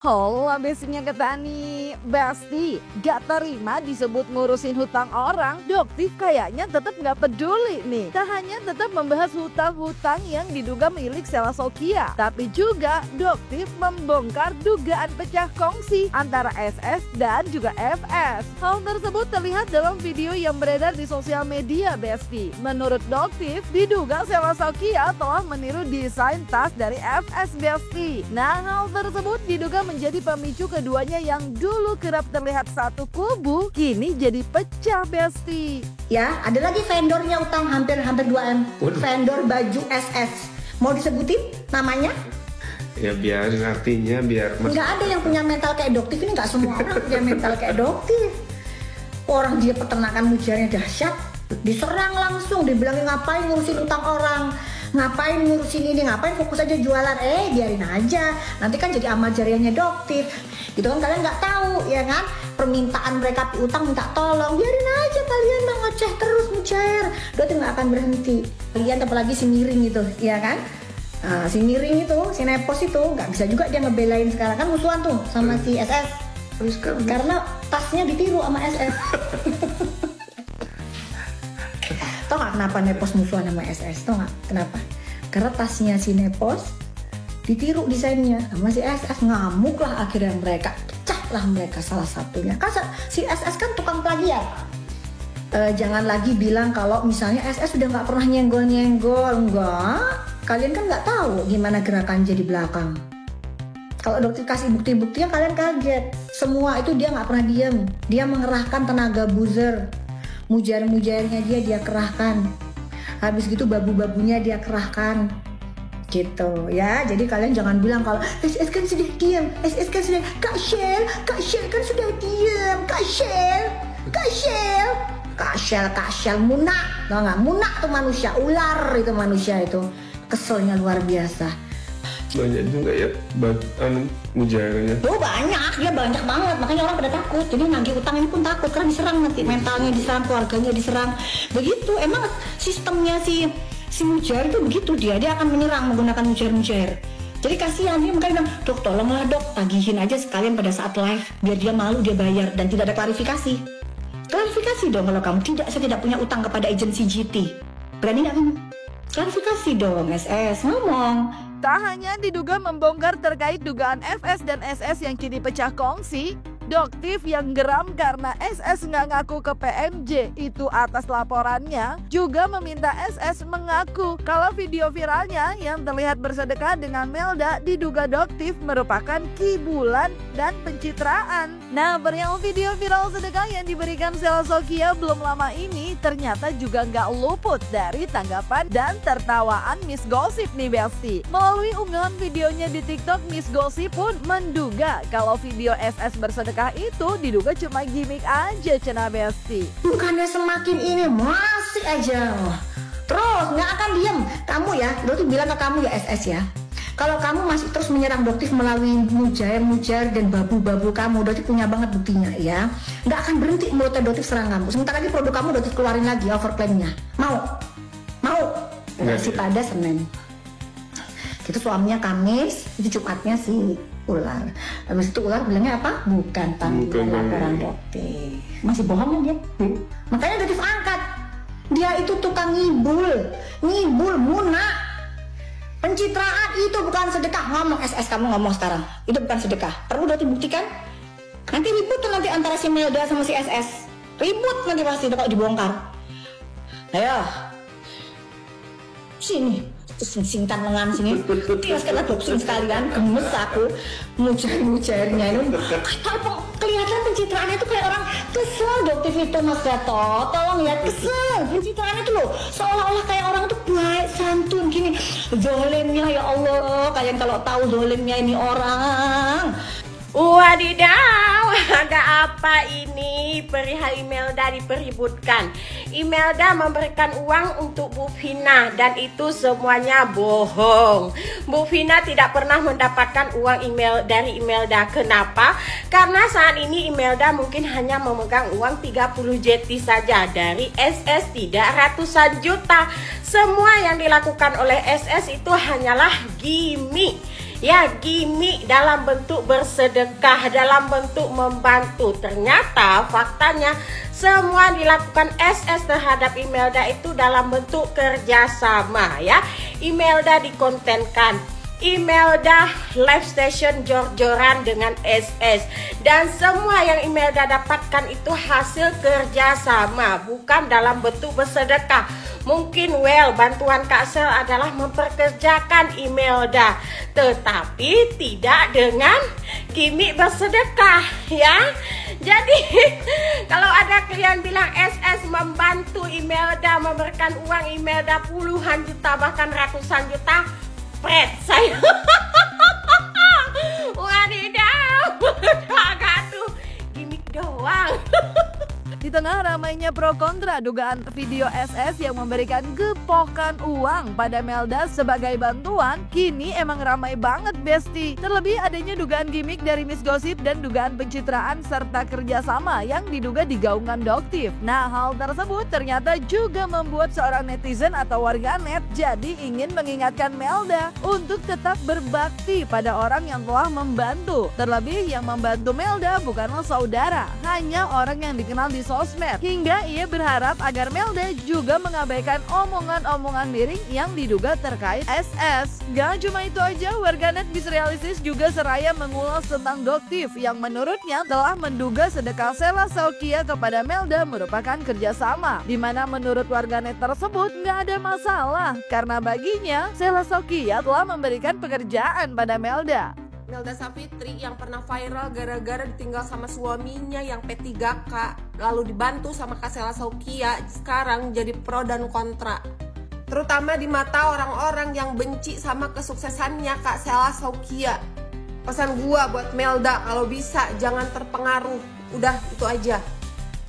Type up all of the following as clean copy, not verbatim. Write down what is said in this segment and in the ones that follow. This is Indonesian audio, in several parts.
Hola bestinya Ketani, Besti gak terima disebut ngurusin hutang orang. Doktif kayaknya tetap gak peduli nih. Tak hanya tetap membahas hutang-hutang yang diduga milik Sheila Sokya, tapi juga Doktif membongkar dugaan pecah kongsi antara SS dan juga FS. Hal tersebut terlihat dalam video yang beredar di sosial media, Besti. Menurut Doktif, diduga Sheila Sokya telah meniru desain tas dari FS, Besti. Nah, hal tersebut diduga menjadi pemicu keduanya yang dulu kerap terlihat satu kubu, kini jadi pecah, Besti. Ya, ada lagi vendornya utang hampir 2M. Vendor baju SS. Mau disebutin namanya? Ya biarin, artinya biar nggak ada yang punya mental kayak Doktif. Ini nggak semua orang punya mental kayak Doktif. Orang dia peternakan mujarnya dahsyat, diserang langsung, dibilangin ngapain ngurusin utang orang, ngapain ngurusin ini, ngapain fokus aja jualan. Biarin aja, nanti kan jadi amal jariahnya Doktif. Gitu kan, kalian nggak tahu ya kan, permintaan mereka piutang minta tolong, biarin aja kalian mah ngoceh terus mujair. Doktif nggak akan berhenti. Kalian apalagi si miring itu, ya kan? Si miring itu, si nepos itu nggak bisa juga dia ngebelain sekarang kan musuhan tuh sama si SS. Karena tasnya ditiru sama SS. Tau gak kenapa Nepos musuhan sama SS? Tau gak kenapa? Karena tasnya si Nepos ditiru desainnya sama si SS. Ngamuk lah akhirnya mereka, pecah lah mereka salah satunya. Kan si SS kan tukang plagiat. Jangan lagi bilang kalau misalnya SS sudah gak pernah nyenggol-nyenggol. Enggak, kalian kan gak tahu gimana gerakan jadi belakang. Kalau Doktif kasih bukti-buktinya kalian kaget. Semua itu dia gak pernah diem. Dia mengerahkan tenaga buzzer. Mujair-mujairnya dia kerahkan. Habis gitu babu-babunya dia kerahkan. Gitu ya. Jadi kalian jangan bilang kalau SS kan sudah diam, SS kan sudah, Kak Shell kan sudah diam, Kak Shell munak. Tau gak? Munak tuh manusia, ular itu manusia itu. Keselnya luar biasa. banyak juga ya mujairnya. Oh banyak, dia banyak banget, makanya orang pada takut. Jadi nagih utang ini pun takut karena diserang nanti, mentalnya diserang, keluarganya diserang. Begitu, emang sistemnya si mujair itu begitu, dia akan menyerang menggunakan mujair. Jadi kasihan dia, makanya bilang, Dok tolonglah dok, tagihin aja sekalian pada saat live, biar dia malu, dia bayar dan tidak ada klarifikasi. Klarifikasi dong kalau kamu saya tidak punya utang kepada agensi GT. Berani nggak kamu? Klarifikasi dong SS, ngomong. Tak hanya diduga membongkar terkait dugaan FS dan SS yang kini pecah kongsi, Doktif yang geram karena SS nggak ngaku ke PMJ itu atas laporannya, juga meminta SS mengaku kalau video viralnya yang terlihat bersedekah dengan Melda diduga Doktif merupakan kibulan dan pencitraan. Nah, perihal video viral sedekah yang diberikan Sheila Sokya belum lama ini ternyata juga nggak luput dari tanggapan dan tertawaan Miss Gossip nih, Besti. Melalui unggahan videonya di TikTok, Miss Gossip pun menduga kalau video SS bersedekah itu diduga cuma gimmick aja, cenah Besti. Bukannya semakin ini masih aja. Terus nggak akan diem. Kamu ya, Doktif bilang ke kamu ya SS ya. Kalau kamu masih terus menyerang Doktif melalui mujair dan babu-babu kamu, Doktif punya banget buktinya ya. Nggak akan berhenti mulutnya Doktif serang kamu. Sebentar lagi produk kamu Doktif keluarin lagi overclaimnya. Mau? Masih pada Senin. Itu suaminya Kamis, itu Jumatnya si ular. Habis itu ular bilangnya apa? Bukan panggilan laporan Doktif. Masih bohong ya dia. Makanya Doktif angkat. Dia itu tukang ngibul, munak. Pencitraan itu bukan sedekah. Ngomong SS, kamu ngomong sekarang. Itu bukan sedekah. Perlu Doktif buktikan? Nanti ribut tuh nanti antara si Melda sama si SS. Ribut nanti pasti kalau dibongkar. Ayo. Sini. Singtan lengan sini, tias kena boxing sekalian, gemes aku. Mujairnya ini kelihatan pencitraannya itu kayak orang kesel. Doktif itu Mas Gatot, tolong ya, kesel pencitraannya itu loh, seolah-olah kayak orang itu baik, santun gini. Zolimnya ya Allah, kalian kalau tahu zolimnya ini orang. Wadidaw. ada apa ini? Perihal Imelda dipeributkan. Imelda memberikan uang untuk Bu Vina dan itu semuanya bohong. Bu Vina tidak pernah mendapatkan uang dari Imelda. Kenapa? Karena saat ini Imelda mungkin hanya memegang uang 30 JT saja dari SS, tidak ratusan juta. Semua yang dilakukan oleh SS itu hanyalah gimmick. Ya, gimmick dalam bentuk bersedekah, dalam bentuk membantu. Ternyata faktanya semua dilakukan SS terhadap Imelda itu dalam bentuk kerjasama ya. Imelda dikontenkan, Imelda live station jor-joran dengan SS, dan semua yang Imelda dapatkan itu hasil kerjasama, bukan dalam bentuk bersedekah. Mungkin bantuan Kak Sel adalah memperkerjakan Imelda, tetapi tidak dengan gimmick bersedekah ya. Jadi kalau ada klien bilang SS membantu Imelda, memberikan uang Imelda puluhan juta bahkan ratusan juta, pret saya. Wadidaw, agak tuh gimmick doang. Di tengah ramainya pro kontra dugaan video SS yang memberikan gepokan uang pada Melda sebagai bantuan, kini emang ramai banget Besti. Terlebih adanya dugaan gimmick dari Miss Gossip dan dugaan pencitraan serta kerjasama yang diduga digaungkan Doktif. Nah, hal tersebut ternyata juga membuat seorang netizen atau warganet jadi ingin mengingatkan Melda untuk tetap berbakti pada orang yang telah membantu. Terlebih yang membantu Melda bukanlah saudara, hanya orang yang dikenal di sosmed, hingga ia berharap agar Melda juga mengabaikan omongan-omongan miring yang diduga terkait SS. Gak cuma itu aja, warganet Bisrealistis juga seraya mengulas tentang Doktif yang menurutnya telah menduga sedekah Sela Saukia kepada Melda merupakan kerjasama, dimana menurut warganet tersebut gak ada masalah karena baginya Sela Saukia telah memberikan pekerjaan pada Melda. Melda Savitri yang pernah viral gara-gara ditinggal sama suaminya yang P3K, lalu dibantu sama Kak Sela Saukia, sekarang jadi pro dan kontra. Terutama di mata orang-orang yang benci sama kesuksesannya Kak Sela Saukia. Pesan gua buat Melda, kalau bisa jangan terpengaruh. Udah, itu aja.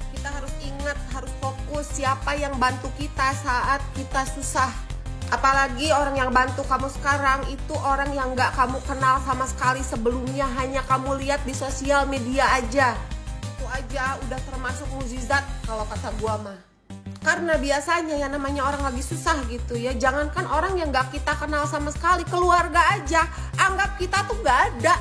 Kita harus ingat, harus fokus siapa yang bantu kita saat kita susah. Apalagi orang yang bantu kamu sekarang itu orang yang gak kamu kenal sama sekali sebelumnya, hanya kamu lihat di sosial media aja. Itu aja udah termasuk mukjizat kalau kata gua mah. Karena biasanya yang namanya orang lagi susah gitu ya, jangankan orang yang gak kita kenal sama sekali, keluarga aja anggap kita tuh gak ada.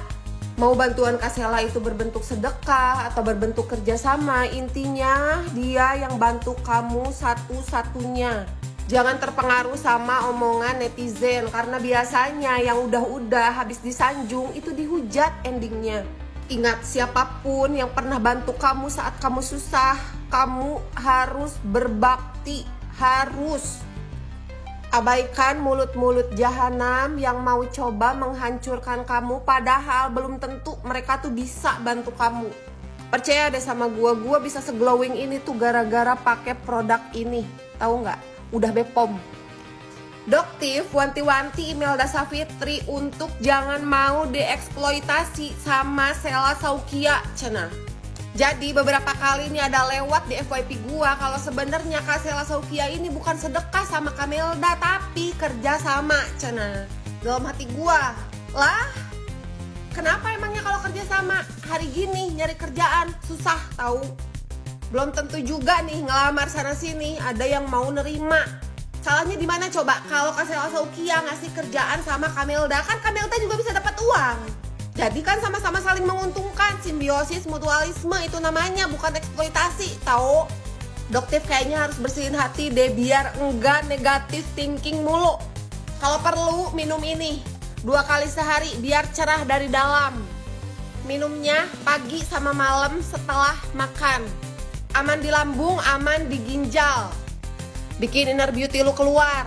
Mau bantuan Kak Sela itu berbentuk sedekah atau berbentuk kerjasama, intinya dia yang bantu kamu satu-satunya. Jangan terpengaruh sama omongan netizen, karena biasanya yang udah-udah habis disanjung itu dihujat endingnya. Ingat, siapapun yang pernah bantu kamu saat kamu susah, kamu harus berbakti, harus. Abaikan mulut-mulut jahanam yang mau coba menghancurkan kamu, padahal belum tentu mereka tuh bisa bantu kamu. Percaya deh sama gua bisa seglowing ini tuh gara-gara pakai produk ini, tahu nggak? Udah Bepom. Doktif wanti-wanti Imelda Savitri untuk jangan mau dieksploitasi sama Sela Saukia cenah. Jadi beberapa kali ini ada lewat di FYP gua kalau sebenarnya Kak Sela Saukia ini bukan sedekah sama Kak Melda tapi kerja sama cenah. Dalam hati gua, lah kenapa emangnya kalau kerja sama hari gini nyari kerjaan susah tahu? Belum tentu juga nih ngelamar sana sini ada yang mau nerima. Salahnya di mana coba? Kalau Kak Sela Saukia ngasih kerjaan sama Kak Melda, kan Kak Melda juga bisa dapat uang. Jadi kan sama-sama saling menguntungkan, simbiosis mutualisme itu namanya, bukan eksploitasi, tahu? Doktif kayaknya harus bersihin hati deh biar enggak negatif thinking mulu. Kalau perlu minum ini 2 kali sehari biar cerah dari dalam. Minumnya pagi sama malam setelah makan. Aman di lambung, aman di ginjal. Bikin inner beauty lu keluar.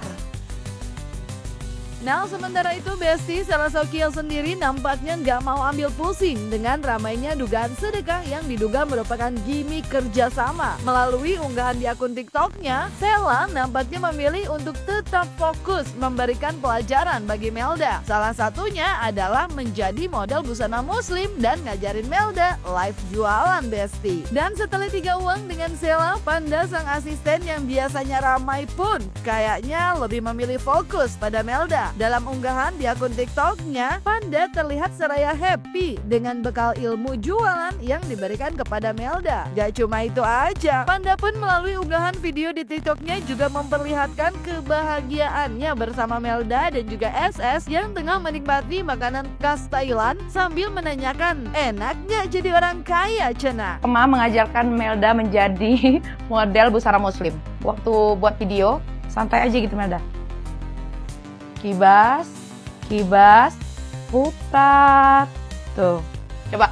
Nah, sementara itu Besti Salasokil sendiri nampaknya nggak mau ambil pusing dengan ramainya dugaan sedekah yang diduga merupakan gimmick kerjasama. Melalui unggahan di akun TikToknya, Sela nampaknya memilih untuk tetap fokus memberikan pelajaran bagi Melda. Salah satunya adalah menjadi model busana muslim dan ngajarin Melda live jualan Besti. Dan setelah 3 uang dengan Sela, Panda sang asisten yang biasanya ramai pun kayaknya lebih memilih fokus pada Melda. Dalam unggahan di akun TikToknya, Panda terlihat seraya happy dengan bekal ilmu jualan yang diberikan kepada Melda. Gak cuma itu aja, Panda pun melalui unggahan video di TikToknya juga memperlihatkan kebahagiaannya bersama Melda dan juga SS yang tengah menikmati makanan khas Thailand sambil menanyakan, enak gak jadi orang kaya, Cena? Kema mengajarkan Melda menjadi model busana muslim. Waktu buat video, santai aja gitu Melda. Kibas, kibas, putar. Tuh, coba.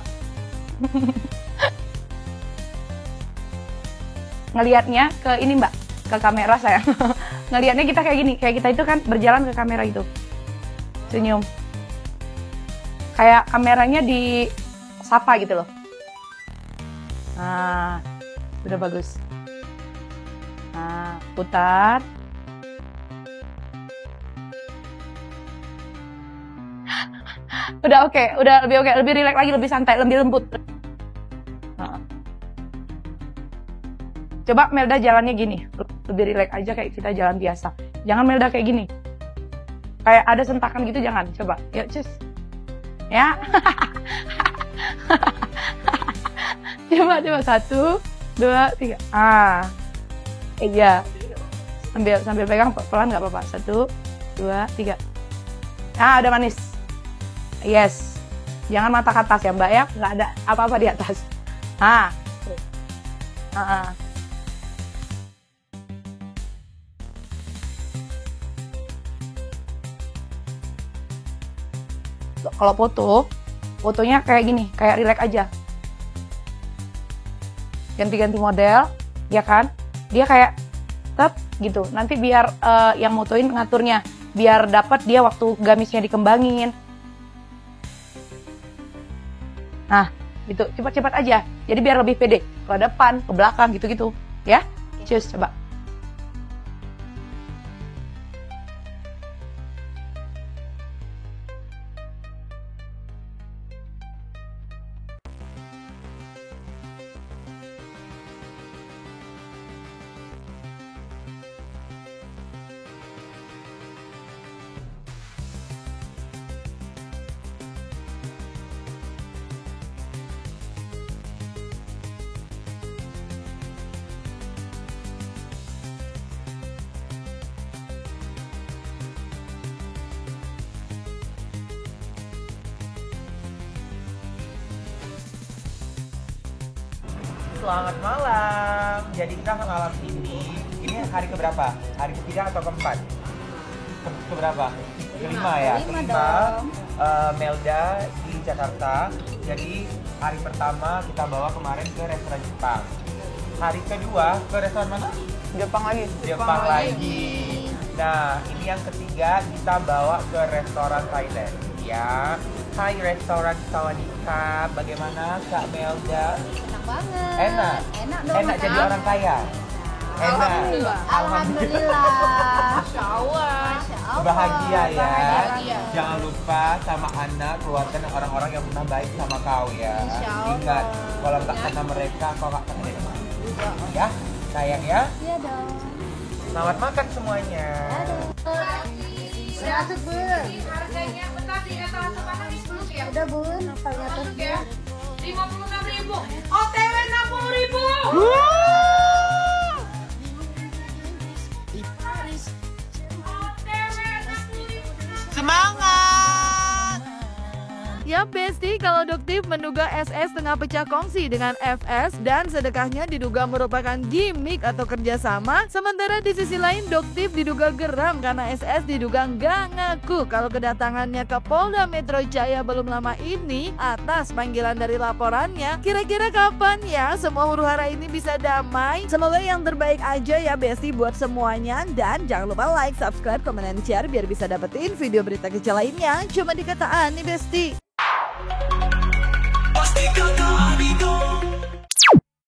Ngelihatnya ke ini mbak, ke kamera saya. Ngelihatnya kita kayak gini, kayak kita itu kan berjalan ke kamera itu. Senyum. Kayak kameranya di sapa gitu loh. Nah, udah bagus. Nah, putar. Udah oke, udah lebih oke, lebih rileks lagi, lebih santai, lebih lembut. Nah. Coba Melda jalannya gini, lebih rileks aja kayak kita jalan biasa. Jangan Melda kayak gini. Kayak ada sentakan gitu jangan. Coba, yuk cus. Ya. Coba 1, 2, 3. Iya. Sambil pegang pelan nggak apa-apa. 1, 2, 3. Udah manis. Yes. Jangan mata ke atas ya Mbak ya. Nggak ada apa-apa di atas. Kalau fotonya kayak gini, kayak relax aja. Ganti-ganti model, ya kan? Dia kayak tep gitu. Nanti biar yang motoin ngaturnya, biar dapat dia waktu gamisnya dikembangin. Nah, gitu, cepat-cepat aja. Jadi biar lebih pede, ke depan, ke belakang gitu-gitu, ya. Cus, coba. Selamat malam. Jadi kita malam ini hari keberapa? Hari ketiga atau keempat? Keberapa? Kelima ya. Kelima. Melda di Jakarta. Jadi hari pertama kita bawa kemarin ke restoran Jepang. Hari kedua ke restoran mana? Jepang lagi. Jepang lagi. Nah, ini yang ketiga kita bawa ke restoran Thailand. Ya. Hai restoran Sawadika. Bagaimana Kak Melda? Banget. Enak Dong, enak jadi orang kaya. Enak. Alhamdulillah. Masya Allah. Bahagia ya. Bahagia. Jangan lupa sama anak, keluarga dan orang-orang yang pernah baik sama kau ya. Ingat, kalau nggak kena mereka, kau nggak kena mereka. Ya, sayang ya. Iya dong. Selamat makan semuanya. Udah tuh bun. Harganya bentar diatur aturan dulu ya. Udah bun, apa ngaturnya? 56.000. OTW 60.000. Semangat. Ya Besti, kalau Doktif menduga SS tengah pecah kongsi dengan FS dan sedekahnya diduga merupakan gimmick atau kerjasama. Sementara di sisi lain Doktif diduga geram karena SS diduga nggak ngaku kalau kedatangannya ke Polda Metro Jaya belum lama ini atas panggilan dari laporannya. Kira-kira kapan ya semua huru-hara ini bisa damai? Semoga yang terbaik aja ya Besti buat semuanya. Dan jangan lupa like, subscribe, komen, dan share biar bisa dapetin video berita kecil lainnya cuma di Kata Ani Besti. Pasti kau